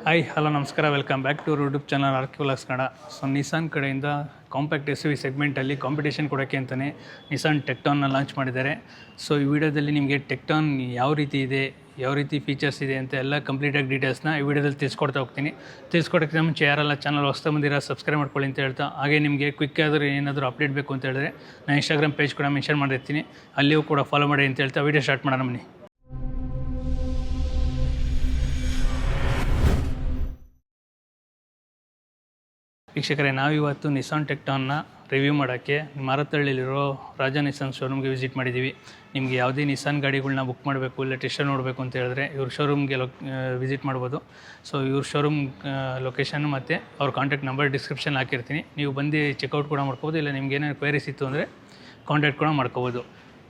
Hi hello ನಮಸ್ಕಾರ, welcome back to YouTube channel R K vlogs Kannada. So Nissan ಕಡೆಯಿಂದ compact S U V ಸೆಗ್ಮೆಂಟಲ್ಲಿ competition ಕೊಡೋಕ್ಕೆ ಅಂತಲೇ Nissan ಟೆಕ್ಟಾನ್ನ ಲಾಂಚ್ ಮಾಡಿದ್ದಾರೆ. ಸೊ ಈ ವಿಡಿಯೋದಲ್ಲಿ ನಿಮಗೆ ಟೆಕ್ಟಾನ್ ಯಾವ ರೀತಿ ಇದೆ, ಯಾವ ರೀತಿ ಫೀಚರ್ಸ್ ಇದೆ ಅಂತ ಎಲ್ಲ ಕಂಪ್ಲೀಟಾಗಿ ಡೀಟೇಲ್ಸ್ನ ಈ ವಿಡಿಯೋದಲ್ಲಿ ತಿಳಿಸ್ಕೊಡ್ತಾ ಹೋಗ್ತೀನಿ. ತಿಳಿಸ್ಕೊಡೋಕ್ಕೆ ಮುಂಚೆ ಯಾರೆಲ್ಲ ಚಾನಲ್ ಹೊಸ್ತಾ ಬಂದಿರೋ ಸಬ್ಸ್ಕ್ರೈಬ್ ಮಾಡ್ಕೊಳ್ಳಿ ಅಂತ ಹೇಳ್ತಾ, ಹಾಗೆ ನಿಮಗೆ ಕ್ವಿಕ್ ಆದರೂ ಏನಾದರೂ ಅಪ್ಡೇಟ್ ಬೇಕು ಅಂತ ಹೇಳಿದ್ರೆ ನಾನು ಇನ್ಸ್ಟಾಗ್ರಾಮ್ ಪೇಜ್ ಕೂಡ ಮೆನ್ಷನ್ ಮಾಡಿರ್ತೀನಿ, ಅಲ್ಲಿಯೂ ಕೂಡ ಫಾಲೋ ಮಾಡಿ ಅಂತ ಹೇಳ್ತಾ ವಿಡಿಯೋ ಸ್ಟಾರ್ಟ್ ಮಾಡೋಣ ಬನ್ನಿ. ವೀಕ್ಷಕರೇ, ನಾವಿವತ್ತು ನಿಸಾನ್ ಟೆಕ್ಟಾನ್ನ ರಿವ್ಯೂ ಮಾಡೋಕ್ಕೆ ಮಾರತ್ತಹಳ್ಳಿಲಿರೋ ರಾಜಾ ನಿಸಾನ್ ಶೋರೂಮ್ಗೆ ವಿಸಿಟ್ ಮಾಡಿದ್ದೀವಿ. ನಿಮಗೆ ಯಾವುದೇ ನಿಸಾನ್ ಗಾಡಿಗಳನ್ನ ಬುಕ್ ಮಾಡಬೇಕು, ಇಲ್ಲ ಟೆಸ್ಟ್ ನೋಡಬೇಕು ಅಂತ ಹೇಳಿದ್ರೆ ಇವ್ರ ಶೋರೂಮ್ಗೆ ವಿಸಿಟ್ ಮಾಡ್ಬೋದು. ಸೊ ಇವ್ರ ಶೋರೂಮ್ ಲೊಕೇಶನ್ ಮತ್ತು ಅವ್ರ ಕಾಂಟ್ಯಾಕ್ಟ್ ನಂಬರ್ ಡಿಸ್ಕ್ರಿಪ್ಷನ್ ಹಾಕಿರ್ತೀನಿ. ನೀವು ಬಂದು ಚೆಕ್ಔಟ್ ಕೂಡ ಮಾಡ್ಕೋಬೋದು, ಇಲ್ಲ ನಿಮ್ಗೆ ಏನೇನು ಕ್ವೈರೀಸ್ ಇತ್ತು ಅಂದರೆ ಕಾಂಟ್ಯಾಕ್ಟ್ ಕೂಡ ಮಾಡ್ಕೋಬೋದು.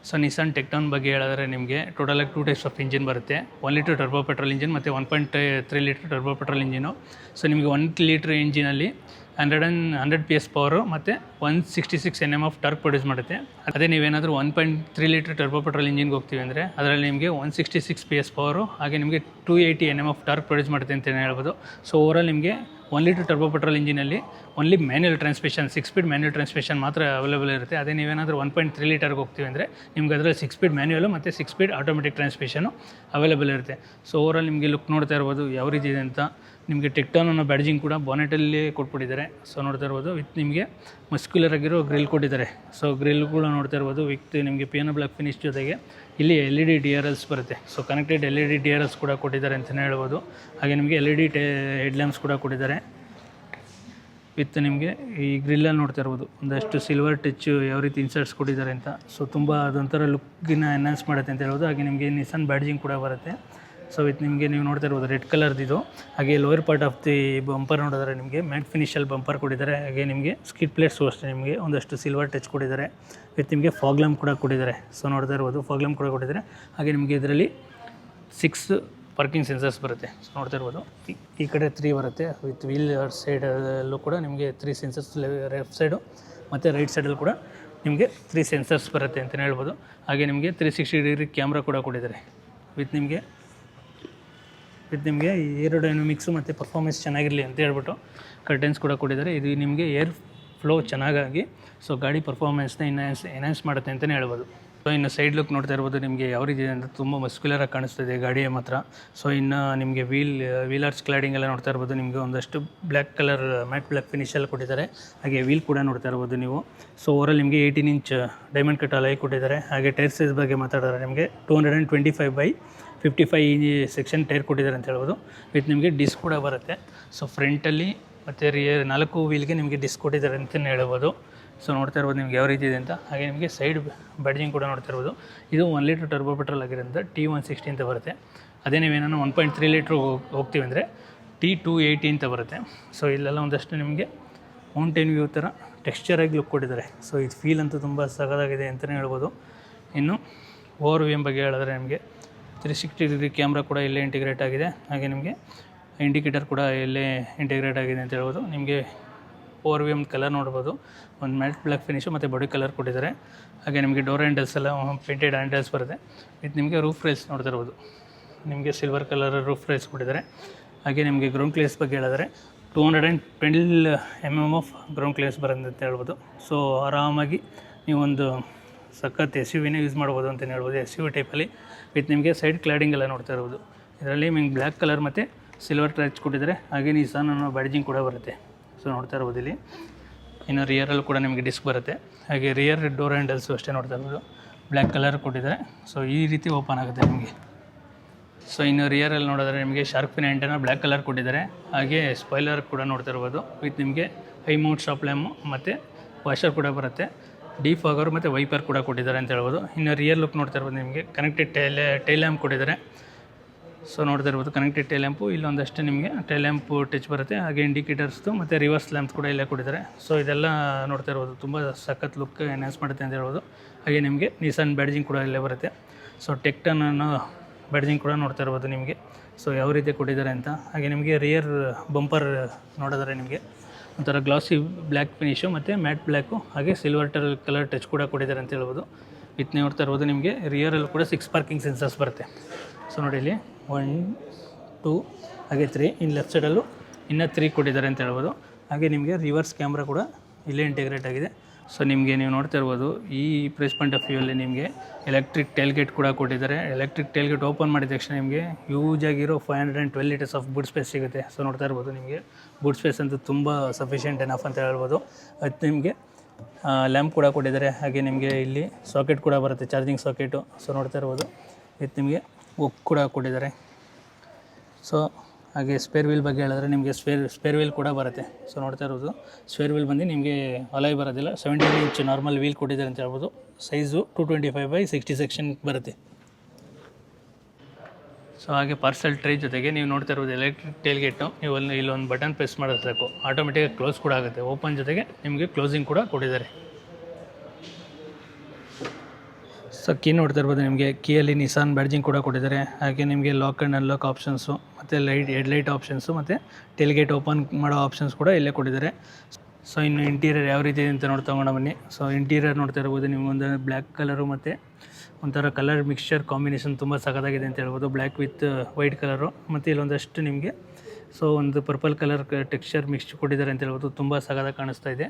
ಸೊ ನಿಸಾನ್ ಟೆಕ್ಟಾನ್ ಬಗ್ಗೆ ಹೇಳಿದ್ರೆ ನಿಮಗೆ ಟೋಟಲಾಗಿ 2 ಟೈಪ್ಸ್ ಆಫ್ ಇಂಜಿನ್ ಬರುತ್ತೆ. 1 ಲೀಟರ್ ಟರ್ಬೋ ಪೆಟ್ರೋಲ್ ಇಂಜಿನ್ ಮತ್ತು 1.3 litre turbo petrol engine. So ನಿಮಗೆ 1 ಲೀಟರ್ ಇಂಜಿನಲ್ಲಿ 100 PS ಪವರು ಮತ್ತು 166 Nm ಆಫ್ ಟಾರ್ಕ್ ಪ್ರೊಡ್ಯೂಸ್ ಮಾಡುತ್ತೆ. ಅದೇ ನೀವೇನಾದರೂ 1.3 ಲೀಟರ್ ಟರ್ಬೋ ಪೆಟ್ರೋಲ್ ಇಂಜಿನ್ಗೆ ಹೋಗ್ತೀವಿ ಅಂದರೆ ಅದರಲ್ಲಿ ನಿಮಗೆ 166 PS ಪವರು, ಹಾಗೆ ನಿಮಗೆ 280 Nm ಆಫ್ ಟಾರ್ಕ್ ಪ್ರೊಡ್ಯೂಸ್ ಮಾಡುತ್ತೆ ಅಂತಲೇ ಹೇಳ್ಬೋದು. ಸೊ ಓವರಾಲ್ ನಿಮಗೆ 1 ಲೀಟರ್ ಟರ್ಬೋ ಪೆಟ್ರೋಲ್ ಇಂಜಿನಲ್ಲಿ only manual transmission 6 speed manual transmission ಮಾತ್ರ ಅವೈಲೇಬಲ್ ಇರುತ್ತೆ. ಅದೇ ನೀವೇನಾದರೂ 1.3 ಲೀಟರ್ಗೆ ಹೋಗ್ತೀವಿ ಅಂದರೆ ನಿಮ್ಗೆ ಅದರಲ್ಲಿ 6 ಸ್ಪೀಡ್ ಮ್ಯಾನ್ಯಲು ಮತ್ತು 6 ಸ್ಪೀಡ್ ಆಟೋಮೆಟಿಕ್ ಟ್ರಾನ್ಸ್ಮಿಷನು ಅವೈಲೇಬಲ್ ಇರುತ್ತೆ. ಸೊ ಓವರಾಲ್ ನಿಮಗೆ ಲುಕ್ ನೋಡ್ತಾ ಇರ್ಬೋದು ಯಾವ ರೀತಿ ಇದೆ ಅಂತ. ನಿಮಗೆ ಟೆಕ್ಟಾನ್ ಅನ್ನೋ ಬ್ಯಾಡ್ಜಿಂಗ್ ಕೂಡ ಬಾನೆಟಲ್ಲಿ ಕೊಟ್ಬಿಟ್ಟಿದ್ದಾರೆ. ಸೊ ನೋಡ್ತಾ ಇರ್ಬೋದು ವಿತ್ ನಿಮಗೆ ಮಸ್ಕ್ಯುಲರ್ ಆಗಿರೋ ಗ್ರಿಲ್ ಕೊಟ್ಟಿದ್ದಾರೆ. ಸೊ ಗ್ರಿಲ್ ಕೂಡ ನೋಡ್ತಾ ಇರ್ಬೋದು ವಿತ್ ನಿಮಗೆ ಪಿಯಾನೋ ಬ್ಲಾಕ್ ಫಿನಿಶ್ ಜೊತೆಗೆ ಇಲ್ಲಿ LED DRLs ಬರುತ್ತೆ. ಸೊ ಕನೆಕ್ಟೆಡ್ LED DRLs ಕೂಡ ಕೊಟ್ಟಿದ್ದಾರೆ ಅಂತಲೇ ಹೇಳ್ಬೋದು. ಹಾಗೆ ನಿಮಗೆ LED ಹೆಡ್ ಲ್ಯಾಂಪ್ಸ್ ಕೂಡ ಕೊಟ್ಟಿದ್ದಾರೆ. ವಿತ್ ನಿಮಗೆ ಈ ಗ್ರಿಲ್ಲಲ್ಲಿ ನೋಡ್ತಾ ಇರ್ಬೋದು ಒಂದಷ್ಟು ಸಿಲ್ವರ್ ಟಚ್ ಯಾವ ರೀತಿ ಇನ್ಸರ್ಟ್ಸ್ ಕೊಟ್ಟಿದ್ದಾರೆ ಅಂತ. ಸೊ ತುಂಬ ಅದೊಂಥರ ಲುಕ್ಗಿನ ಎನ್ಹಾನ್ಸ್ ಮಾಡುತ್ತೆ ಅಂತ ಹೇಳ್ಬೋದು. ಹಾಗೆ ನಿಮಗೆ ನಿಸಾನ್ ಬ್ಯಾಡ್ಜಿಂಗ್ ಕೂಡ ಬರುತ್ತೆ. ಸೊ ವಿತ್ ನಿಮಗೆ ನೀವು ನೋಡ್ತಾ ಇರ್ಬೋದು ರೆಡ್ ಕಲರ್ದಿದು. ಹಾಗೆ lower part of the bumper ನೋಡಿದ್ರೆ ನಿಮಗೆ ಮ್ಯಾಟ್ ಫಿನಿಷಲ್ಲಿ ಬಂಪರ್ ಕೊಟ್ಟಿದ್ದಾರೆ. ಹಾಗೆ ನಿಮಗೆ ಸ್ಕಿಡ್ ಪ್ಲೇಟ್ಸು ಅಷ್ಟೇ ನಿಮಗೆ ಒಂದಷ್ಟು ಸಿಲ್ವರ್ ಟಚ್ ಕೊಟ್ಟಿದ್ದಾರೆ. ವಿತ್ ನಿಮಗೆ ಫಾಗ್ ಲ್ಯಾಂಪ್ ಕೂಡ ಕೊಟ್ಟಿದ್ದಾರೆ. ಸೊ ನೋಡ್ತಾ ಇರ್ಬೋದು ಫಾಗ್ ಲ್ಯಾಂಪ್ ಕೂಡ ಕೊಟ್ಟಿದ್ದಾರೆ. ಹಾಗೆ ನಿಮಗೆ ಇದರಲ್ಲಿ 6 ಪಾರ್ಕಿಂಗ್ ಸೆನ್ಸರ್ಸ್ ಬರುತ್ತೆ. ಸೊ ನೋಡ್ತಾ ಇರ್ಬೋದು ಈ ಕಡೆ 3 ಬರುತ್ತೆ. ವಿತ್ ವೀಲ್ ಸೈಡಲ್ಲೂ ಕೂಡ ನಿಮಗೆ 3 ಸೆನ್ಸರ್ಸ್, ಲೆಫ್ಟ್ ಸೈಡು ಮತ್ತು ರೈಟ್ ಸೈಡಲ್ಲಿ ಕೂಡ ನಿಮಗೆ 3 ಸೆನ್ಸರ್ಸ್ ಬರುತ್ತೆ ಅಂತಲೇ ಹೇಳ್ಬೋದು. ಹಾಗೆ ನಿಮಗೆ 360 ಡಿಗ್ರಿ ಕ್ಯಾಮ್ರಾ ಕೂಡ ಕೊಟ್ಟಿದ್ದಾರೆ. ವಿತ್ ನಿಮಗೆ ಏರೋಡೈನಮಿಕ್ಸು ಮತ್ತು ಪರ್ಫಾರ್ಮೆನ್ಸ್ ಚೆನ್ನಾಗಿರಲಿ ಅಂತ ಹೇಳ್ಬಿಟ್ಟು ಕರ್ಟನ್ಸ್ ಕೂಡ ಕೊಟ್ಟಿದ್ದಾರೆ. ಇದು ನಿಮಗೆ ಏರ್ ಫ್ಲೋ ಚೆನ್ನಾಗಾಗಿ ಸೊ ಗಾಡಿ ಪರ್ಫಾರ್ಮೆನ್ಸ್ನ ಎನ್ಹಾನ್ಸ್ ಮಾಡುತ್ತೆ ಅಂತಲೇ ಹೇಳ್ಬೋದು. ಸೊ ಇನ್ನು ಸೈಡ್ ಲುಕ್ ನೋಡ್ತಾ ಇರ್ಬೋದು ನಿಮಗೆ ಯಾವ ರೀತಿ ಇದೆ ಅಂತ ತುಂಬ ಮಸ್ಕ್ಯುಲರಾಗಿ ಕಾಣಿಸ್ತಿದೆ ಗಾಡಿಯ ಮಾತ್ರ. ಸೊ ಇನ್ನು ನಿಮಗೆ ವೀಲರ್ಸ್ ಕ್ಲಾಡಿಂಗ್ ಎಲ್ಲ ನೋಡ್ತಾ ಇರ್ಬೋದು ನಿಮಗೆ ಒಂದಷ್ಟು ಬ್ಲ್ಯಾಕ್ ಕಲರ್ ಮ್ಯಾಟ್ ಬ್ಲ್ಯಾಕ್ ಫಿನಿಷಲ್ಲಿ ಕೊಟ್ಟಿದ್ದಾರೆ. ಹಾಗೆ ವೀಲ್ ಕೂಡ ನೋಡ್ತಾ ಇರ್ಬೋದು ನೀವು. ಸೊ ಓವರಾಲ್ ನಿಮಗೆ 18 ಇಂಚ್ ಡೈಮಂಡ್ ಕಟ್ ಅಲಾಯ್ ಕೊಟ್ಟಿದ್ದಾರೆ. ಹಾಗೆ ಟೈರ್ ಸೈಜ್ ಬಗ್ಗೆ ಮಾತಾಡಿದ್ರೆ ನಿಮಗೆ 225/55 ಸೆಕ್ಷನ್ ಟೈರ್ ಕೊಟ್ಟಿದ್ದಾರೆ ಅಂತ ಹೇಳ್ಬೋದು. ವಿತ್ ನಿಮಗೆ ಡಿಸ್ಕ್ ಕೂಡ ಬರುತ್ತೆ. ಸೊ ಫ್ರಂಟಲ್ಲಿ ಮತ್ತು ರಿಯರ್ 4 ವೀಲ್ಗೆ ನಿಮಗೆ ಡಿಸ್ಕ್ ಕೊಟ್ಟಿದ್ದಾರೆ ಅಂತಲೇ ಹೇಳ್ಬೋದು. ಸೊ ನೋಡ್ತಾ ಇರ್ಬೋದು ನಿಮ್ಗೆ ಯಾವ ರೀತಿ ಇದೆ ಅಂತ. ಹಾಗೆ ನಿಮಗೆ ಸೈಡ್ ಬ್ಯಾಡ್ಜಿಂಗ್ ಕೂಡ ನೋಡ್ತಾ ಇರ್ಬೋದು. ಇದು 1 ಲೀಟರ್ ಟರ್ಬೋ ಪೆಟ್ರೋಲ್ ಆಗಿರೋದ್ರಿಂದ T160 ಅಂತ ಬರುತ್ತೆ. ಅದೇ ನೀವೇನೋ 1.3 ಲೀಟ್ರ್ ಹೋಗ್ತೀವಿ ಅಂದರೆ T280 ಅಂತ ಬರುತ್ತೆ. ಸೊ ಇಲ್ಲೆಲ್ಲ ಒಂದಷ್ಟು ನಿಮಗೆ ಮೌಂಟೇನ್ ವ್ಯೂ ಥರ ಟೆಕ್ಸ್ಚರಾಗಿ ಲುಕ್ ಕೊಟ್ಟಿದ್ದಾರೆ. ಸೊ ಇದು ಫೀಲ್ ಅಂತೂ ತುಂಬ ಸಗದಾಗಿದೆ ಅಂತಲೇ ಹೇಳ್ಬೋದು. ಇನ್ನು ಓವರ್ ವ್ಯೂ ಬಗ್ಗೆ ಹೇಳಿದ್ರೆ ನಿಮಗೆ 360 ಡಿಗ್ರಿ ಕ್ಯಾಮ್ರಾ ಕೂಡ ಇಲ್ಲೇ ಇಂಟಿಗ್ರೇಟ್ ಆಗಿದೆ. ಹಾಗೆ ನಿಮಗೆ ಇಂಡಿಕೇಟರ್ ಕೂಡ ಇಲ್ಲೇ ಇಂಟಿಗ್ರೇಟ್ ಆಗಿದೆ ಅಂತ ಹೇಳ್ಬೋದು. ನಿಮಗೆ ಓವರ್ ವ್ಯೂ ಕಲರ್ ನೋಡ್ಬೋದು, ಒಂದು ಮ್ಯಾಟ್ ಬ್ಲ್ಯಾಕ್ ಫಿನಿಶು ಮತ್ತು ಬಾಡಿ ಕಲರ್ ಕೊಟ್ಟಿದ್ದಾರೆ. ಹಾಗೆ ನಿಮಗೆ ಡೋರ್ ಹ್ಯಾಂಡಲ್ಸ್ ಎಲ್ಲ ಪೇಂಟೆಡ್ ಹ್ಯಾಂಡಲ್ಸ್ ಬರುತ್ತೆ. ಇದು ನಿಮಗೆ ರೂಫ್ ರೈಲ್ಸ್ ನೋಡ್ತಾ ಇರ್ಬೋದು, ನಿಮಗೆ ಸಿಲ್ವರ್ ಕಲರ್ ರೂಫ್ ರೈಲ್ಸ್ ಕೊಟ್ಟಿದ್ದಾರೆ. ಹಾಗೆ ನಿಮಗೆ ಗ್ರೌಂಡ್ ಕ್ಲಿಯರ್ಸ್ ಬಗ್ಗೆ ಹೇಳಿದ್ರೆ 212 mm ಆಫ್ ಗ್ರೌಂಡ್ ಕ್ಲಿಯರ್ಸ್ ಬರುತ್ತೆ ಅಂತ ಹೇಳ್ಬೋದು. ಸೊ ಆರಾಮಾಗಿ ನೀವೊಂದು ಸಖತ್ SUVನೇ ಯೂಸ್ ಮಾಡ್ಬೋದು ಅಂತಲೇ ಹೇಳ್ಬೋದು, SUV ಟೈಪಲ್ಲಿ. ವಿತ್ ನಿಮಗೆ ಸೈಡ್ ಕ್ಲಾಡಿಂಗ್ ಎಲ್ಲ ನೋಡ್ತಾ ಇರ್ಬೋದು. ಇದರಲ್ಲಿ ನಿಮಗೆ ಬ್ಲ್ಯಾಕ್ ಕಲರ್ ಮತ್ತು ಸಿಲ್ವರ್ ಟಚ್ ಕೊಟ್ಟಿದ್ದಾರೆ. ಹಾಗೆ ನಿಸಾನ್ ಅನ್ನೋ ಬ್ಯಾಡ್ಜಿಂಗ್ ಕೂಡ ಬರುತ್ತೆ. ಸೊ ನೋಡ್ತಾ ಇರ್ಬೋದು ಇಲ್ಲಿ. ಇನ್ನು ರಿಯರಲ್ಲೂ ಕೂಡ ನಿಮಗೆ ಡಿಸ್ಕ್ ಬರುತ್ತೆ. ಹಾಗೆ ರಿಯರ್ ಡೋರ್ ಹ್ಯಾಂಡಲ್ಸು ಅಷ್ಟೇ ನೋಡ್ತಾ ಇರ್ಬೋದು, ಬ್ಲ್ಯಾಕ್ ಕಲರ್ ಕೊಟ್ಟಿದ್ದಾರೆ. ಸೊ ಈ ರೀತಿ ಓಪನ್ ಆಗುತ್ತೆ ನಿಮಗೆ. ಸೊ ಇನ್ನು ರಿಯರಲ್ಲಿ ನೋಡಿದ್ರೆ ನಿಮಗೆ shark fin antenna black colour ಕೊಟ್ಟಿದ್ದಾರೆ. ಹಾಗೆ ಸ್ಪಾಯ್ಲರ್ ಕೂಡ ನೋಡ್ತಾ ಇರ್ಬೋದು. ವಿತ್ ನಿಮಗೆ ಹೈ ಮೌಂಟ್ ಸ್ಟಾಪ್ ಲ್ಯಾಂಪು ಮತ್ತು ವಾಷರ್ ಕೂಡ ಬರುತ್ತೆ. ಡಿಫಾಗರ್ ಮತ್ತು ವೈಪರ್ ಕೂಡ ಕೊಟ್ಟಿದ್ದಾರೆ ಅಂತ ಹೇಳ್ಬೋದು. ಇನ್ನು ರಿಯರ್ ಲುಕ್ ನೋಡ್ತಾ ಇರ್ಬೋದು ನಿಮಗೆ ಕನೆಕ್ಟೆಡ್ ಟೈಲ್ ಲ್ಯಾಂಪ್ ಕೊಟ್ಟಿದ್ದಾರೆ. ಸೊ ನೋಡ್ತಾ ಇರ್ಬೋದು ಕನೆಕ್ಟೆಡ್ ಟೈಲ್ ಲ್ಯಾಂಪು, ಇಲ್ಲೊಂದಷ್ಟು ನಿಮಗೆ ಟೈಲ್ ಲ್ಯಾಂಪು ಟಚ್ ಬರುತ್ತೆ. ಹಾಗೆ ಇಂಡಿಕೇಟರ್ಸ್ದು ಮತ್ತು ರಿವರ್ಸ್ ಲ್ಯಾಂಪ್ಸ್ ಕೂಡ ಇಲ್ಲೇ ಕೊಟ್ಟಿದ್ದಾರೆ. ಸೊ ಇದೆಲ್ಲ ನೋಡ್ತಾ ಇರ್ಬೋದು ತುಂಬ ಸಖತ್ ಲುಕ್ ಎನ್ಹಾನ್ಸ್ ಮಾಡುತ್ತೆ ಅಂತ ಹೇಳ್ಬೋದು. ಹಾಗೆ ನಿಮಗೆ ನಿಸಾನ್ ಬ್ಯಾಡ್ಜಿಂಗ್ ಕೂಡ ಇಲ್ಲೇ ಬರುತ್ತೆ. ಸೊ ಟೆಕ್ಟಾನ್ ಅನ್ನೋ ಬ್ಯಾಡ್ಜಿಂಗ್ ಕೂಡ ನೋಡ್ತಾ ಇರ್ಬೋದು ನಿಮಗೆ. ಸೊ ಯಾವ ರೀತಿ ಕೊಟ್ಟಿದ್ದಾರೆ ಅಂತ. ಹಾಗೆ ನಿಮಗೆ ರಿಯರ್ ಬಂಪರ್ ನೋಡಿದ್ರೆ ನಿಮಗೆ ಒಂಥರ ಗ್ಲಾಸಿ ಬ್ಲ್ಯಾಕ್ ಫಿನಿಶು ಮತ್ತು ಮ್ಯಾಟ್ ಬ್ಲ್ಯಾಕು, ಹಾಗೆ ಸಿಲ್ವರ್ ಕಲರ್ ಟಚ್ ಕೂಡ ಕೊಟ್ಟಿದ್ದಾರೆ ಅಂತ ಹೇಳ್ಬೋದು. ವಿತ್ ನೋಡ್ತಾ ಇರ್ಬೋದು ನಿಮಗೆ ರಿಯರಲ್ಲಿ ಕೂಡ 6 ಪಾರ್ಕಿಂಗ್ ಸೆನ್ಸರ್ಸ್ ಬರುತ್ತೆ. ಸೊ ನೋಡಿ ಇಲ್ಲಿ 1 2 ಹಾಗೆ 3, ಇನ್ನು ಲೆಫ್ಟ್ ಸೈಡಲ್ಲೂ ಇನ್ನೂ 3 ಕೊಟ್ಟಿದ್ದಾರೆ ಅಂತ ಹೇಳ್ಬೋದು. ಹಾಗೆ ನಿಮಗೆ ರಿವರ್ಸ್ ಕ್ಯಾಮ್ರಾ ಕೂಡ ಇಲ್ಲೇ ಇಂಟಿಗ್ರೇಟ್ ಆಗಿದೆ. ಸೊ ನಿಮಗೆ ನೀವು ನೋಡ್ತಾ ಇರ್ಬೋದು ಈ ಪ್ರೈಸ್ ಪಾಯಿಂಟ್ ಆಫ್ ವ್ಯೂ ಅಲ್ಲಿ ನಿಮಗೆ ಎಲೆಕ್ಟ್ರಿಕ್ ಟೇಲ್ಗೇಟ್ ಕೂಡ ಕೊಟ್ಟಿದ್ದಾರೆ. ಎಲೆಕ್ಟ್ರಿಕ್ ಟೇಲ್ಗೇಟ್ ಓಪನ್ ಮಾಡಿದ ತಕ್ಷಣ ನಿಮಗೆ ಯೂಸ್ ಆಗಿರೋ 512 ಲೀಟರ್ಸ್ ಆಫ್ ಬೂಟ್ ಸ್ಪೇಸ್ ಸಿಗುತ್ತೆ. ಸೊ ನೋಡ್ತಾ ಇರ್ಬೋದು ನಿಮಗೆ ಬೂಟ್ ಸ್ಪೇಸ್ ಅಂತೂ ತುಂಬ ಸಫಿಷಿಯೆಂಟ್ ಎನಫ್ ಅಂತ ಹೇಳ್ಬೋದು. ಅದು ನಿಮಗೆ ಲ್ಯಾಂಪ್ ಕೂಡ ಕೊಟ್ಟಿದ್ದಾರೆ. ಹಾಗೆ ನಿಮಗೆ ಇಲ್ಲಿ ಸಾಕೆಟ್ ಕೂಡ ಬರುತ್ತೆ, ಚಾರ್ಜಿಂಗ್ ಸಾಕೆಟು. ಸೊ ನೋಡ್ತಾ ಇರ್ಬೋದು ಇದು ನಿಮಗೆ ಹುಕ್ ಕೂಡ ಕೊಟ್ಟಿದ್ದಾರೆ. ಸೊ ಹಾಗೆ ಸ್ಪೇರ್ ವೀಲ್ ಬಗ್ಗೆ ಹೇಳಿದ್ರೆ ನಿಮಗೆ ಸ್ಪೇರ್ ವೀಲ್ ಕೂಡ ಬರುತ್ತೆ. ಸೊ ನೋಡ್ತಾ ಇರೋದು ಸ್ಪೇರ್ ವೀಲ್ ಬಂದು ನಿಮಗೆ ಅಲಾಯ್ ಬರೋದಿಲ್ಲ, 17 ಇಂಚ್ ನಾರ್ಮಲ್ ವೀಲ್ ಕೊಟ್ಟಿದ್ದಾರೆ ಅಂತ ಹೇಳ್ಬೋದು. ಸೈಜು 225/60 ಸೆಕ್ಷನ್ ಬರುತ್ತೆ. ಸೊ ಹಾಗೆ ಪಾರ್ಸಲ್ ಟ್ರೇ ಜೊತೆಗೆ ನೀವು ನೋಡ್ತಾ ಇರೋದು ಎಲೆಕ್ಟ್ರಿಕ್ ಟೇಲ್ಗೇಟು. ನೀವು ಇಲ್ಲೊಂದು ಬಟನ್ ಪ್ರೆಸ್ ಮಾಡಿದ್ರೆ ಸಾಕು ಆಟೋಮೆಟಿಕಾಗಿ ಕ್ಲೋಸ್ ಕೂಡ ಆಗುತ್ತೆ. ಓಪನ್ ಜೊತೆಗೆ ನಿಮಗೆ ಕ್ಲೋಸಿಂಗ್ ಕೂಡ ಕೊಟ್ಟಿದ್ದಾರೆ. ಸೊ ಕೀ ನೋಡ್ತಾ ಇರ್ಬೋದು ನಿಮಗೆ ಕೀಯಲ್ಲಿ ನಿಸಾನ್ ಬ್ಯಾಡ್ಜಿಂಗ್ ಕೂಡ ಕೊಟ್ಟಿದ್ದಾರೆ. ಹಾಗೆ ನಿಮಗೆ ಲಾಕ್ ಆ್ಯಂಡ್ ಅನ್ಲಾಕ್ ಆಪ್ಷನ್ಸು ಮತ್ತು ಹೆಡ್ಲೈಟ್ ಆಪ್ಷನ್ಸು ಮತ್ತು ಟೇಲ್ಗೇಟ್ ಓಪನ್ ಮಾಡೋ ಆಪ್ಷನ್ಸ್ ಕೂಡ ಇಲ್ಲೇ ಕೊಟ್ಟಿದ್ದಾರೆ. ಸೊ ಇನ್ನು ಇಂಟೀರಿಯರ್ ಯಾವ ರೀತಿ ಇದೆ ಅಂತ ನೋಡ್ತಾ ಬನ್ನಿ. ಸೊ ಇಂಟೀರಿಯರ್ ನೋಡ್ತಾ ಇರ್ಬೋದು ನಿಮಗೊಂದು ಬ್ಲ್ಯಾಕ್ ಕಲರು ಮತ್ತು ಒಂಥರ ಕಲರ್ ಮಿಕ್ಸ್ಚರ್ ಕಾಂಬಿನೇಷನ್ ತುಂಬ ಸಖತ್ತಾಗಿದೆ ಅಂತ ಹೇಳ್ಬೋದು. ಬ್ಲ್ಯಾಕ್ ವಿತ್ ವೈಟ್ ಕಲರು ಮತ್ತು ಇಲ್ಲೊಂದಷ್ಟು ನಿಮಗೆ ಸೊ ಒಂದು ಪರ್ಪಲ್ ಕಲರ್ ಟೆಕ್ಸ್ಚರ್ ಮಿಕ್ಸ್ ಕೊಟ್ಟಿದ್ದಾರೆ ಅಂತ ಹೇಳ್ಬೋದು. ತುಂಬ ಸಖತ್ತಾಗಿ ಕಾಣಿಸ್ತಾ ಇದೆ.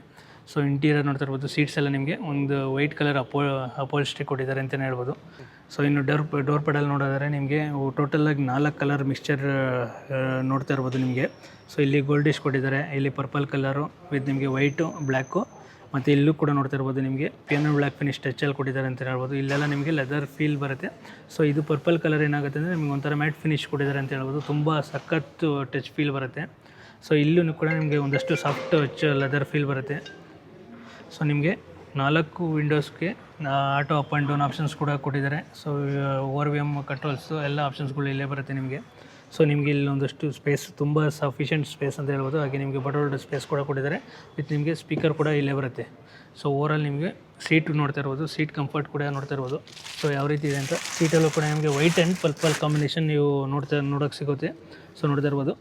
ಸೊ ಇಂಟೀರಿಯರ್ ನೋಡ್ತಾ ಇರ್ಬೋದು ಸೀಟ್ಸ್ ಎಲ್ಲ ನಿಮಗೆ ಒಂದು ವೈಟ್ ಕಲರ್ ಅಪೋಲ್ಸ್ಟ್ರಿ ಕೊಟ್ಟಿದ್ದಾರೆ ಅಂತಲೇ ಹೇಳ್ಬೋದು. ಸೊ ಇನ್ನು ಡೋರ್ ಪೆಡಲ್ ನೋಡಿದ್ರೆ ನಿಮಗೆ ಟೋಟಲಾಗಿ 4 ಕಲರ್ ಮಿಕ್ಸ್ಚರ್ ನೋಡ್ತಾ ಇರ್ಬೋದು ನಿಮಗೆ. ಸೊ ಇಲ್ಲಿ ಗೋಲ್ಡಿಶ್ ಕೊಟ್ಟಿದ್ದಾರೆ, ಇಲ್ಲಿ ಪರ್ಪಲ್ ಕಲರು ವಿತ್ ನಿಮಗೆ ವೈಟು ಬ್ಲ್ಯಾಕು ಮತ್ತು ಇಲ್ಲೂ ಕೂಡ ನೋಡ್ತಾ ಇರ್ಬೋದು ನಿಮಗೆ ಪಿಯಾನೋ ಬ್ಲ್ಯಾಕ್ ಫಿನಿಶ್ ಟಚ್ಚಲ್ಲಿ ಕೊಟ್ಟಿದ್ದಾರೆ ಅಂತ ಹೇಳ್ಬೋದು. ಇಲ್ಲೆಲ್ಲ ನಿಮಗೆ ಲೆದರ್ ಫೀಲ್ ಬರುತ್ತೆ. ಸೊ ಇದು ಪರ್ಪಲ್ ಕಲರ್ ಏನಾಗುತ್ತೆ ಅಂದರೆ ನಿಮ್ಗೆ ಒಂಥರ ಮ್ಯಾಟ್ ಫಿನಿಶ್ ಕೊಟ್ಟಿದ್ದಾರೆ ಅಂತ ಹೇಳ್ಬೋದು. ತುಂಬ ಸಖತ್ತು ಟಚ್ ಫೀಲ್ ಬರುತ್ತೆ. ಸೊ ಇಲ್ಲೂ ಕೂಡ ನಿಮಗೆ ಒಂದಷ್ಟು ಸಾಫ್ಟ್ ಟಚ್ ಲೆದರ್ ಫೀಲ್ ಬರುತ್ತೆ. ಸೊ ನಿಮಗೆ 4 ವಿಂಡೋಸ್ಗೆ auto up and down options ಕೂಡ ಕೊಟ್ಟಿದ್ದಾರೆ. ಸೊ ORVM ಕಂಟ್ರೋಲ್ಸು ಎಲ್ಲ ಆಪ್ಷನ್ಸ್ಗಳು ಇಲ್ಲೇ ಬರುತ್ತೆ ನಿಮಗೆ. ಸೊ ನಿಮಗೆ ಇಲ್ಲಿ ಒಂದಷ್ಟು ಸ್ಪೇಸ್ ತುಂಬ ಸಫಿಷಿಯೆಂಟ್ ಸ್ಪೇಸ್ ಅಂತ ಹೇಳ್ಬೋದು. ಹಾಗೆ ನಿಮಗೆ ಬಟೋಲ್ಡ್ ಸ್ಪೇಸ್ ಕೂಡ ಕೊಟ್ಟಿದ್ದಾರೆ ವಿತ್ ನಿಮಗೆ ಸ್ಪೀಕರ್ ಕೂಡ ಇಲ್ಲೇ ಬರುತ್ತೆ. ಸೊ ಓವರಾಲ್ ನಿಮಗೆ ಸೀಟ್ ನೋಡ್ತಾ ಇರ್ಬೋದು, ಸೀಟ್ ಕಂಫರ್ಟ್ ಕೂಡ ನೋಡ್ತಾ ಇರ್ಬೋದು. ಸೊ ಯಾವ ರೀತಿ ಇದೆ ಅಂತ ಸೀಟಲ್ಲೂ ಕೂಡ ನಿಮಗೆ ವೈಟ್ ಆ್ಯಂಡ್ ಪರ್ಪಲ್ ಕಾಂಬಿನೇಷನ್ ನೀವು ನೋಡೋಕ್ಕೆ ಸಿಗುತ್ತೆ. ಸೊ ನೋಡ್ತಾ ಇರ್ಬೋದು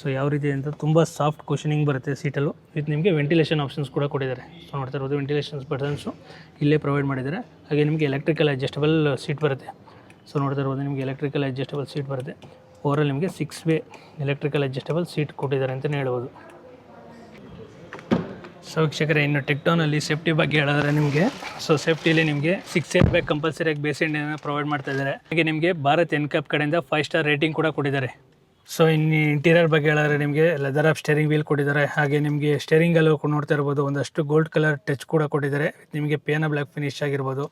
ಸೊ ಯಾವ ರೀತಿ ಅಂತ ತುಂಬ ಸಾಫ್ಟ್ ಕುಷನಿಂಗ್ ಬರುತ್ತೆ ಸೀಟಲ್ಲೂ ವಿತ್ ನಿಮಗೆ ವೆಂಟಿಲೇಷನ್ ಆಪ್ಷನ್ಸ್ ಕೂಡ ಕೊಟ್ಟಿದ್ದಾರೆ. ಸೊ ನೋಡ್ತಾ ಇರ್ಬೋದು ವೆಂಟಿಲೇಷನ್ಸ್ ಬಟನ್ಸು ಇಲ್ಲೇ ಪ್ರೊವೈಡ್ ಮಾಡಿದ್ದಾರೆ. ಹಾಗೆ ನಿಮಗೆ ಎಲೆಕ್ಟ್ರಿಕಲ್ ಅಡ್ಜಸ್ಟಬಲ್ ಸೀಟ್ ಬರುತ್ತೆ. ಸೊ ನೋಡ್ತಾ ಇರ್ಬೋದು ನಿಮಗೆ ಎಲೆಕ್ಟ್ರಿಕಲ್ ಅಡ್ಜಸ್ಟಬಲ್ ಸೀಟ್ ಬರುತ್ತೆ. ಓವರಾಲ್ ನಿಮಗೆ 6 ವೇ ಎಲೆಕ್ಟ್ರಿಕಲ್ ಅಡ್ಜಸ್ಟಬಲ್ ಸೀಟ್ ಕೊಟ್ಟಿದ್ದಾರೆ ಅಂತಲೇ ಹೇಳ್ಬೋದು. ಸೊ ವೀಕ್ಷಕರೇ ಇನ್ನು ಟೆಕ್ಟೋನಲ್ಲಿ ಸೇಫ್ಟಿ ಬಗ್ಗೆ ಹೇಳಿದ್ರೆ ನಿಮಗೆ ಸೊ ಸೇಫ್ಟಿಯಲ್ಲಿ ನಿಮಗೆ 6 ಏರ್ ಬ್ಯಾಗ್ ಕಂಪಲ್ಸರಿಯಾಗಿ ಬೇಸ್ ಇಂಡಿಯನ್ನ ಪ್ರೊವೈಡ್ ಮಾಡ್ತಾ ಇದ್ದಾರೆ. ಹಾಗೆ ನಿಮಗೆ ಭಾರತ್ ಎನ್ಕ್ಯಾಪ್ ಕಡೆಯಿಂದ 5 ಸ್ಟಾರ್ ರೇಟಿಂಗ್ ಕೂಡ ಕೊಟ್ಟಿದ್ದಾರೆ. ಸೊ ಇನ್ನು ಇಂಟೀರಿಯರ್ ಬಗ್ಗೆ ಹೇಳಿದ್ರೆ ನಿಮಗೆ ಲೆದರ್ ಆಫ್ ಸ್ಟೇರಿಂಗ್ ವೀಲ್ ಕೊಟ್ಟಿದ್ದಾರೆ. ಹಾಗೆ ನಿಮಗೆ ಸ್ಟೇರಿಂಗಲ್ಲೂ ನೋಡ್ತಾ ಇರ್ಬೋದು ಒಂದಷ್ಟು ಗೋಲ್ಡ್ ಕಲರ್ ಟಚ್ ಕೂಡ ಕೊಟ್ಟಿದ್ದಾರೆ. ನಿಮಗೆ ಪಿಯಾನೋ ಬ್ಲ್ಯಾಕ್ ಫಿನಿಶ್ ಆಗಿರ್ಬೋದು.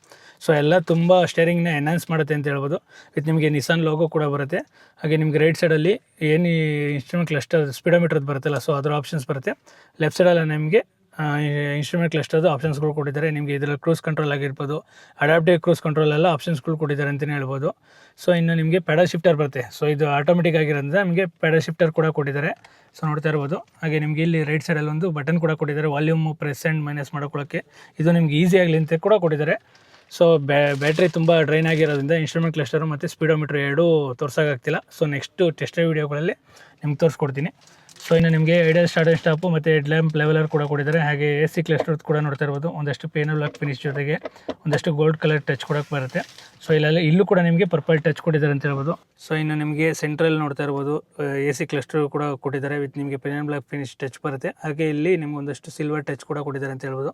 ಸೊ ಎಲ್ಲ ತುಂಬ ಸ್ಟೇರಿಂಗ್ನ ಎನ್ಹಾನ್ಸ್ ಮಾಡುತ್ತೆ ಅಂತ ಹೇಳ್ಬೋದು. ವಿತ್ ನಿಮಗೆ ನಿಸಾನ್ ಲೋಗೋ ಕೂಡ ಬರುತ್ತೆ. ಹಾಗೆ ನಿಮಗೆ ರೈಟ್ ಸೈಡಲ್ಲಿ ಏನು ಇನ್ಸ್ಟ್ರೂಮೆಂಟ್ ಕ್ಲಸ್ಟರ್ ಸ್ಪೀಡೋಮೀಟರ್ದು ಬರುತ್ತಲ್ಲ, ಸೊ ಅದರ ಆಪ್ಷನ್ಸ್ ಬರುತ್ತೆ. ಲೆಫ್ಟ್ ಸೈಡಲ್ಲಿ ನಿಮಗೆ ಇನ್ಸ್ಟ್ರೂಮೆಂಟ್ ಕ್ಲಸ್ಟರ್ದು ಆಪ್ಷನ್ಸ್ಗಳು ಕೊಟ್ಟಿದ್ದಾರೆ. ನಿಮಗೆ ಇದರಲ್ಲಿ ಕ್ರೂಸ್ ಕಂಟ್ರೋಲ್ ಆಗಿರ್ಬೋದು, ಅಡಾಪ್ಟಿವ್ ಕ್ರೂಸ್ ಕಂಟ್ರೋಲ್ ಎಲ್ಲ ಆಪ್ಷನ್ಸ್ಗಳು ಕೊಟ್ಟಿದ್ದಾರೆ ಅಂತಲೇ ಹೇಳ್ಬೋದು. ಸೊ ಇನ್ನು ನಿಮಗೆ ಪೆಡಲ್ ಶಿಫ್ಟರ್ ಬರುತ್ತೆ. ಸೊ ಇದು ಆಟೋಮೆಟಿಕ್ ಆಗಿರೋದ್ರಿಂದ ನಿಮಗೆ ಪೆಡಲ್ ಶಿಫ್ಟರ್ ಕೂಡ ಕೊಟ್ಟಿದ್ದಾರೆ. ಸೊ ನೋಡ್ತಾ ಇರ್ಬೋದು. ಹಾಗೆ ನಿಮಗೆ ಇಲ್ಲಿ ರೈಟ್ ಸೈಡಲ್ಲಿ ಒಂದು ಬಟನ್ ಕೂಡ ಕೊಟ್ಟಿದ್ದಾರೆ ವಾಲ್ಯೂಮ್ ಪ್ರೆಸ್ ಆ್ಯಂಡ್ ಮೈನಸ್ ಮಾಡ್ಕೊಳ್ಳೋಕ್ಕೆ. ಇದು ನಿಮ್ಗೆ ಈಸಿ ಆಗಲಿ ಅಂತ ಕೂಡ ಕೊಟ್ಟಿದ್ದಾರೆ. ಸೊ ಬ್ಯಾಟ್ರಿ ತುಂಬ ಡ್ರೈನ್ ಆಗಿರೋದ್ರಿಂದ ಇನ್ಸ್ಟ್ರೂಮೆಂಟ್ ಕ್ಲಸ್ಟರು ಮತ್ತು ಸ್ಪೀಡೋಮೀಟ್ರ್ ಎರಡೂ ತೋರ್ಸೋಕ್ಕಾಗ್ತಿಲ್ಲ. ಸೊ ನೆಕ್ಸ್ಟು ಟೆಸ್ಟ್ ವೀಡಿಯೋಗಳಲ್ಲಿ ನಿಮ್ಗೆ ತೋರಿಸ್ಕೊಡ್ತೀನಿ. ಸೊ ಇನ್ನು ನಿಮಗೆ ಐಡಿಯಲ್ ಸ್ಟಾರ್ಟ್ ಆ್ಯಂಡ್ ಸ್ಟಾಪು ಮತ್ತು ಹೆಡ್ ಲ್ಯಾಂಪ್ ಲೆವೆಲರ್ ಕೂಡ ಕೊಟ್ಟಿದ್ದಾರೆ. ಹಾಗೆ AC ಕ್ಲಸ್ಟರ್ ಕೂಡ ನೋಡ್ತಾ ಇರ್ಬೋದು. ಒಂದಷ್ಟು ಪಿಯಾನೋ ಬ್ಲ್ಯಾಕ್ ಫಿನಿಶ್ ಜೊತೆಗೆ ಒಂದಷ್ಟು ಗೋಲ್ಡ್ ಕಲರ್ ಟಚ್ ಕೊಡೋಕ್ಕೆ ಬರುತ್ತೆ. ಸೊ ಇಲ್ಲೂ ಕೂಡ ನಿಮಗೆ ಪರ್ಪಲ್ ಟಚ್ ಕೊಟ್ಟಿದ್ದಾರೆ ಅಂತ ಹೇಳ್ಬೋದು. ಸೊ ಇನ್ನು ನಿಮಗೆ ಸೆಂಟ್ರಲ್ ನೋಡ್ತಾ ಇರ್ಬೋದು AC ಕ್ಲಸ್ಟರ್ ಕೂಡ ಕೊಟ್ಟಿದ್ದಾರೆ ವಿತ್ ನಿಮಗೆ ಪಿಯಾನೋ ಬ್ಲ್ಯಾಕ್ ಫಿನಿಶ್ ಟಚ್ ಬರುತ್ತೆ. ಹಾಗೆ ಇಲ್ಲಿ ನಿಮ್ಗೆ ಒಂದಷ್ಟು ಸಿಲ್ವರ್ ಟಚ್ ಕೂಡ ಕೊಟ್ಟಿದ್ದಾರೆ ಅಂತ ಹೇಳ್ಬೋದು.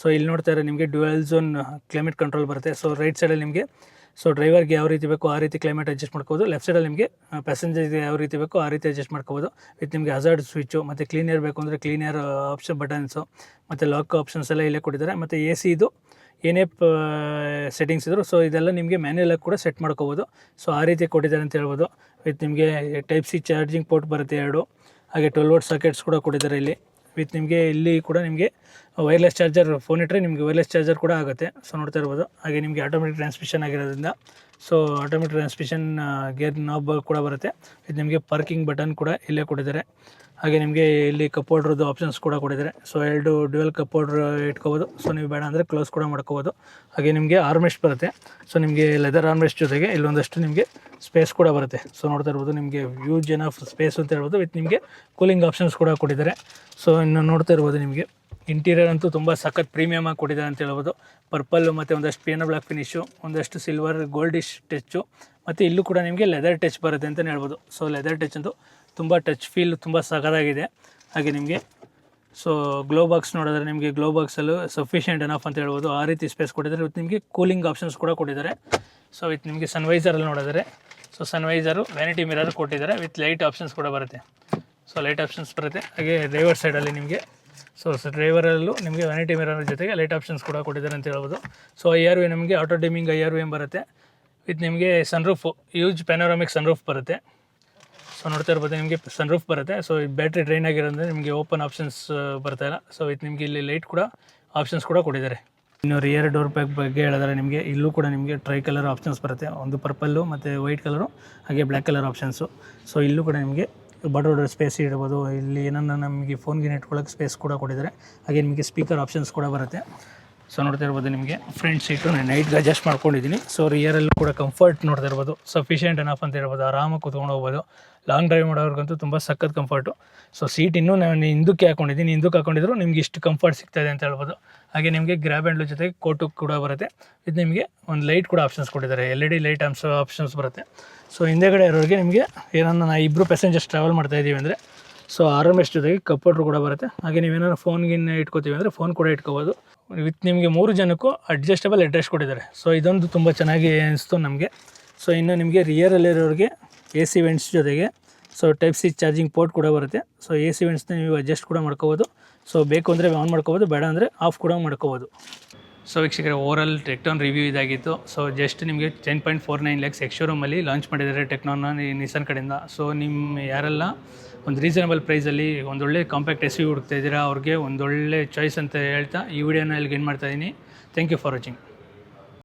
ಸೊ ಇಲ್ಲಿ ನೋಡ್ತಾ ಇರೋ ನಿಮಗೆ ಡ್ಯುಯಲ್ ಝೋನ್ ಕ್ಲೈಮೇಟ್ ಕಂಟ್ರೋಲ್ ಬರುತ್ತೆ. ಸೊ ರೈಟ್ ಸೈಡಲ್ಲಿ ನಿಮಗೆ ಸೊ ಡ್ರೈವರ್ಗೆ ಯಾವ ರೀತಿ ಬೇಕೋ ಆ ರೀತಿ ಕ್ಲೈಮೇಟ್ ಅಡ್ಜಸ್ಟ್ ಮಾಡ್ಕೋಬೋದು. ಲೆಫ್ಟ್ ಸೈಡಲ್ಲಿ ನಿಮಗೆ ಪ್ಯಾಸೆಂಜರ್ಗೆ ಯಾವ ರೀತಿ ಬೇಕೋ ಆ ರೀತಿ ಅಡ್ಜಸ್ಟ್ ಮಾಡ್ಕೋಬೋದು. ವಿತ್ ನಿಮಗೆ ಹಜಾರ್ಡ್ ಸ್ವಿಚ್ಚು ಮತ್ತು ಕ್ಲೀನ್ ಏರ್ ಬೇಕು ಅಂದರೆ ಕ್ಲೀನ್ ಏರ್ ಆಪ್ಷನ್ ಬಟನ್ಸು ಮತ್ತು ಲಾಕ್ ಆಪ್ಷನ್ಸ್ ಎಲ್ಲ ಇಲ್ಲೇ ಕೊಟ್ಟಿದ್ದಾರೆ. ಮತ್ತು AC ಇದು ಏನೇ ಸೆಟ್ಟಿಂಗ್ಸ್ ಇದ್ರು ಸೊ ಇದೆಲ್ಲ ನಿಮಗೆ ಮ್ಯಾನ್ಯಲಾಗಿ ಕೂಡ ಸೆಟ್ ಮಾಡ್ಕೋಬೋದು. ಸೊ ಆ ರೀತಿ ಕೊಟ್ಟಿದ್ದಾರೆ ಅಂತ ಹೇಳ್ಬೋದು. ವಿತ್ ನಿಮಗೆ Type C ಚಾರ್ಜಿಂಗ್ ಪೋರ್ಟ್ ಬರುತ್ತೆ 2. ಹಾಗೆ 12 ವೋಲ್ಟ್ ಸಾಕೆಟ್ಸ್ ಕೂಡ ಕೊಟ್ಟಿದ್ದಾರೆ ಇಲ್ಲಿ. ವಿತ್ ನಿಮಗೆ ಇಲ್ಲಿ ಕೂಡ ನಿಮಗೆ ವೈರ್ಲೆಸ್ ಚಾರ್ಜರ್ ಫೋನ್ ಇಟ್ಟರೆ ನಿಮಗೆ ವೈರ್ಲೆಸ್ ಚಾರ್ಜರ್ ಕೂಡ ಆಗುತ್ತೆ. ಸೊ ನೋಡ್ತಾ ಇರ್ಬೋದು. ಹಾಗೆ ನಿಮಗೆ ಆಟೋಮೆಟಿಕ್ ಟ್ರಾನ್ಸ್ಮಿಷನ್ ಆಗಿರೋದ್ರಿಂದ so automatic transmission gear knob ಕೂಡ ಬರುತ್ತೆ. ಇದು ನಿಮಗೆ ಪಾರ್ಕಿಂಗ್ ಬಟನ್ ಕೂಡ ಇಲ್ಲೇ ಕೊಟ್ಟಿದ್ದಾರೆ. ಹಾಗೆ ನಿಮಗೆ ಇಲ್ಲಿ ಕಪ್ ಹೋಲ್ಡ್ರದ್ದು ಆಪ್ಷನ್ಸ್ ಕೂಡ ಕೊಟ್ಟಿದ್ದಾರೆ. ಸೊ 2 ಡ್ಯುಯಲ್ ಕಪ್ ಹೋಲ್ಡ್ರ್ ಇಟ್ಕೋಬೋದು. ಸೊ ನೀವು ಬೇಡ ಅಂದರೆ ಕ್ಲೋಸ್ ಕೂಡ ಮಾಡ್ಕೋಬೋದು. ಹಾಗೆ ನಿಮಗೆ ಆರ್ಮೆಸ್ಟ್ ಬರುತ್ತೆ. ಸೊ ನಿಮಗೆ ಲೆದರ್ ಆರ್ಮೆಸ್ಟ್ ಜೊತೆಗೆ ಇಲ್ಲೊಂದಷ್ಟು ನಿಮಗೆ ಸ್ಪೇಸ್ ಕೂಡ ಬರುತ್ತೆ. ಸೊ ನೋಡ್ತಾ ಇರ್ಬೋದು ನಿಮಗೆ ಹ್ಯೂಜ್ ಆಫ್ ಸ್ಪೇಸ್ ಅಂತ ಹೇಳ್ಬೋದು. ವಿತ್ ನಿಮಗೆ ಕೂಲಿಂಗ್ ಆಪ್ಷನ್ಸ್ ಕೂಡ ಕೊಟ್ಟಿದ್ದಾರೆ. ಸೊ ಇನ್ನು ನೋಡ್ತಾ ಇರ್ಬೋದು ನಿಮಗೆ ಇಂಟೀರಿಯರ್ ಅಂತೂ ತುಂಬ ಸಖತ್ ಪ್ರೀಮಿಯಮ್ ಆಗಿ ಕೊಟ್ಟಿದ್ದಾರೆ ಅಂತ ಹೇಳ್ಬೋದು. ಪರ್ಪಲ್ಲು ಮತ್ತು ಒಂದಷ್ಟು ಪಿಯಾನೋ ಬ್ಲಾಕ್ ಫಿನಿಶು, ಒಂದಷ್ಟು ಸಿಲ್ವರ್ ಗೋಲ್ಡಿಶ್ ಟಚ್ಚು, ಮತ್ತು ಇಲ್ಲೂ ಕೂಡ ನಿಮಗೆ ಲೆದರ್ ಟಚ್ ಬರುತ್ತೆ ಅಂತಲೇ ಹೇಳ್ಬೋದು. ಸೊ ಲೆದರ್ ಟಚ್ ಅಂತೂ ತುಂಬ ಟಚ್ ಫೀಲ್ ತುಂಬ ಸಖತ್ತಾಗಿದೆ. ಹಾಗೆ ನಿಮಗೆ ಸೊ ಗ್ಲೋ ಬಾಕ್ಸ್ ನೋಡಿದ್ರೆ ನಿಮಗೆ ಗ್ಲೋ ಬಾಕ್ಸಲ್ಲೂ ಸಫಿಷಿಯೆಂಟ್ ಎನಫ್ ಅಂತ ಹೇಳ್ಬೋದು. ಆ ರೀತಿ ಸ್ಪೇಸ್ ಕೊಟ್ಟಿದ್ದಾರೆ. ವಿತ್ ನಿಮಗೆ ಕೂಲಿಂಗ್ ಆಪ್ಷನ್ಸ್ ಕೂಡ ಕೊಟ್ಟಿದ್ದಾರೆ. ಸೊ ವಿತ್ ನಿಮಗೆ ಸನ್ವೈಸರಲ್ಲಿ ನೋಡಿದರೆ ಸೊ ಸನ್ವೈಸರು ವ್ಯಾನಿಟಿ ಮಿರರ್ ಕೊಟ್ಟಿದ್ದಾರೆ. ವಿತ್ ಲೈಟ್ ಆಪ್ಷನ್ಸ್ ಕೂಡ ಬರುತ್ತೆ. ಸೊ ಲೈಟ್ ಆಪ್ಷನ್ಸ್ ಬರುತ್ತೆ. ಹಾಗೆ ಡ್ರೈವರ್ ಸೈಡಲ್ಲಿ ನಿಮಗೆ ಸೊ ಡ್ರೈವರಲ್ಲೂ ನಿಮಗೆ ವ್ಯಾನಿಟಿ ಮಿರರ್ ಜೊತೆಗೆ ಲೈಟ್ ಆಪ್ಷನ್ಸ್ ಕೂಡ ಕೊಟ್ಟಿದ್ದಾರೆ ಅಂತ ಹೇಳ್ಬೋದು. ಸೊ IRV ನಿಮಗೆ ಆಟೋ ಡಿಮ್ಮಿಂಗ್ IRV ಬರುತ್ತೆ. ವಿತ್ ನಿಮಗೆ ಸನ್ರೂಫು ಯೂಜ್ ಪ್ಯಾನೋರಾಮಿಕ್ ಸನ್ರೂಫ್ ಬರುತ್ತೆ. ಸೊ ನೋಡ್ತಾ ಇರ್ಬೋದು ನಿಮಗೆ ಸನ್ರೂಫ್ ಬರುತ್ತೆ. ಸೊ ಬ್ಯಾಟ್ರಿ ಡ್ರೈನ್ ಆಗಿರೋದ್ರೆ ನಿಮಗೆ ಓಪನ್ ಆಪ್ಷನ್ಸ್ ಬರ್ತಾಯಿಲ್ಲ. ಸೊ ವಿತ್ ನಿಮಗೆ ಇಲ್ಲಿ ಲೈಟ್ ಕೂಡ ಆಪ್ಷನ್ಸ್ ಕೂಡ ಕೊಟ್ಟಿದ್ದಾರೆ. ಇನ್ನು ರಿಯರ್ ಡೋರ್ ಪ್ಯಾಕ್ ಬಗ್ಗೆ ಹೇಳಿದ್ರೆ ನಿಮಗೆ ಇಲ್ಲೂ ಕೂಡ ನಿಮಗೆ ಟ್ರೈ ಕಲರ್ ಆಪ್ಷನ್ಸ್ ಬರುತ್ತೆ. ಒಂದು ಪರ್ಪಲ್ಲು ಮತ್ತು ವೈಟ್ ಕಲರು ಹಾಗೆ ಬ್ಲ್ಯಾಕ್ ಕಲರ್ ಆಪ್ಷನ್ಸು. ಸೊ ಇಲ್ಲೂ ಕೂಡ ನಿಮಗೆ ಬಾಟಲ್ ಸ್ಪೇಸ್ ಇಡ್ಬೋದು. ಇಲ್ಲಿ ಏನನ್ನ ನಮಗೆ ಫೋನ್ಗೆ ಇಟ್ಕೊಳ್ಳೋಕೆ ಸ್ಪೇಸ್ ಕೂಡ ಕೊಟ್ಟಿದ್ದಾರೆ. ಹಾಗೆ ನಿಮಗೆ ಸ್ಪೀಕರ್ ಆಪ್ಷನ್ಸ್ ಕೂಡ ಬರುತ್ತೆ. ಸೊ ನೋಡ್ತಾ ಇರ್ಬೋದು ನಿಮಗೆ ಫ್ರಂಟ್ ಸೀಟು ನಾನು ನೈಟ್ಗೆ ಅಡ್ಜಸ್ಟ್ ಮಾಡ್ಕೊಂಡಿದ್ದೀನಿ. ಸೊ ರಿಯರಲ್ಲೂ ಕೂಡ ಕಂಫರ್ಟ್ ನೋಡ್ತಾ ಇರ್ಬೋದು. ಸಫಿಷಿಯೆಂಟ್ ಎನಫ್ ಅಂತ ಹೇಳ್ಬೋದು. ಆರಾಮಾಗಿ ಕೂತ್ಕೊಂಡು ಹೋಗ್ಬೋದು. ಲಾಂಗ್ ಡ್ರೈವ್ ಮಾಡೋರ್ಗಂತೂ ತುಂಬ ಸಖತ್ ಕಂಫರ್ಟು. ಸೊ ಸೀಟ್ ಇನ್ನೂ ನಾನು ಹಿಂದಕ್ಕೆ ಹಾಕೊಂಡಿದ್ದೀನಿ. ಹಿಂದಕ್ಕೆ ಹಾಕೊಂಡಿದ್ರು ನಿಮ್ಗೆ ಇಷ್ಟು ಕಂಫರ್ಟ್ ಸಿಗ್ತಾಯಿದೆ ಅಂತ ಹೇಳ್ಬೋದು. ಹಾಗೆ ನಿಮಗೆ ಗ್ರ್ಯಾಬ್ ಹ್ಯಾಂಡ್ಲ್ ಜೊತೆಗೆ ಕೋಟು ಕೂಡ ಬರುತ್ತೆ. ಇದು ನಿಮಗೆ ಒಂದು ಲೈಟ್ ಕೂಡ ಆಪ್ಷನ್ಸ್ ಕೊಟ್ಟಿದ್ದಾರೆ. LED ಲೈಟ್ ಆಪ್ಷನ್ಸ್ ಬರುತ್ತೆ. ಸೊ ಹಿಂದೆಗಡೆ ಇರೋರಿಗೆ ನಿಮಗೆ ಏನನ್ನ ಇಬ್ಬರು ಪ್ಯಾಸೆಂಜರ್ಸ್ ಟ್ರಾವೆಲ್ ಮಾಡ್ತಾ ಇದ್ದೀವಿ ಅಂದರೆ ಸೊ RMS ಜೊತೆಗೆ ಕಪ್ಪೋಟ್ರು ಕೂಡ ಬರುತ್ತೆ. ಹಾಗೆ ನೀವೇನಾದ್ರು ಫೋನ್ಗಿನ್ನ ಇಟ್ಕೋತೀವಿ ಅಂದರೆ ಫೋನ್ ಕೂಡ ಇಟ್ಕೋಬೋದು. ವಿತ್ ನಿಮಗೆ 3 ಜನಕ್ಕೂ ಅಡ್ಜಸ್ಟಬಲ್ ಅಡ್ರೆಸ್ ಕೊಟ್ಟಿದ್ದಾರೆ. ಸೊ ಇದೊಂದು ತುಂಬ ಚೆನ್ನಾಗಿ ಅನಿಸ್ತು ನಮಗೆ. ಸೊ ಇನ್ನು ನಿಮಗೆ ರಿಯರಲ್ಲಿರೋರಿಗೆ AC ವೆಂಟ್ಸ್ ಜೊತೆಗೆ so Type C charging port ಕೂಡ ಬರುತ್ತೆ. ಸೊ AC ವೆಂಟ್ಸ್ನ ನೀವು ಅಡ್ಜಸ್ಟ್ ಕೂಡ ಮಾಡ್ಕೋಬೋದು. ಸೊ ಬೇಕು ಅಂದರೆ ಆನ್ ಮಾಡ್ಕೋಬೋದು, ಬೇಡ ಅಂದರೆ ಆಫ್ ಕೂಡ ಮಾಡ್ಕೋಬೋದು. ಸೊ ವೀಕ್ಷಕರೇ, ಓವರಾಲ್ ಟೆಕ್ನಾನ್ ರಿವ್ಯೂ ಇದಾಗಿತ್ತು. ಸೊ ಜಸ್ಟ್ ನಿಮಗೆ 10.49 lakhs ಎಕ್ಸ್-ಶೋರೂಮಲ್ಲಿ ಲಾಂಚ್ ಮಾಡಿದ್ದಾರೆ ಟೆಕ್ನಾನ್ನ ನಿಸಾನ್ ಕಡೆಯಿಂದ. ಸೊ ನಿಮ್ಮ ಯಾರೆಲ್ಲ ಒಂದು ರೀಸನಬಲ್ ಪ್ರೈಸಲ್ಲಿ ಒಂದೊಳ್ಳೆ ಕಾಂಪ್ಯಾಕ್ಟ್ SUV ಹುಡುಕ್ತಾ ಇದ್ದೀರಾ ಅವ್ರಿಗೆ ಒಂದೊಳ್ಳೆ ಚಾಯ್ಸ್ ಅಂತ ಹೇಳ್ತಾ ಈ ವಿಡಿಯೋನ ಇಲ್ಲಿಗೆ ಎಂಡ್ ಮಾಡ್ತಾಯಿದ್ದೀನಿ. Thank you for watching.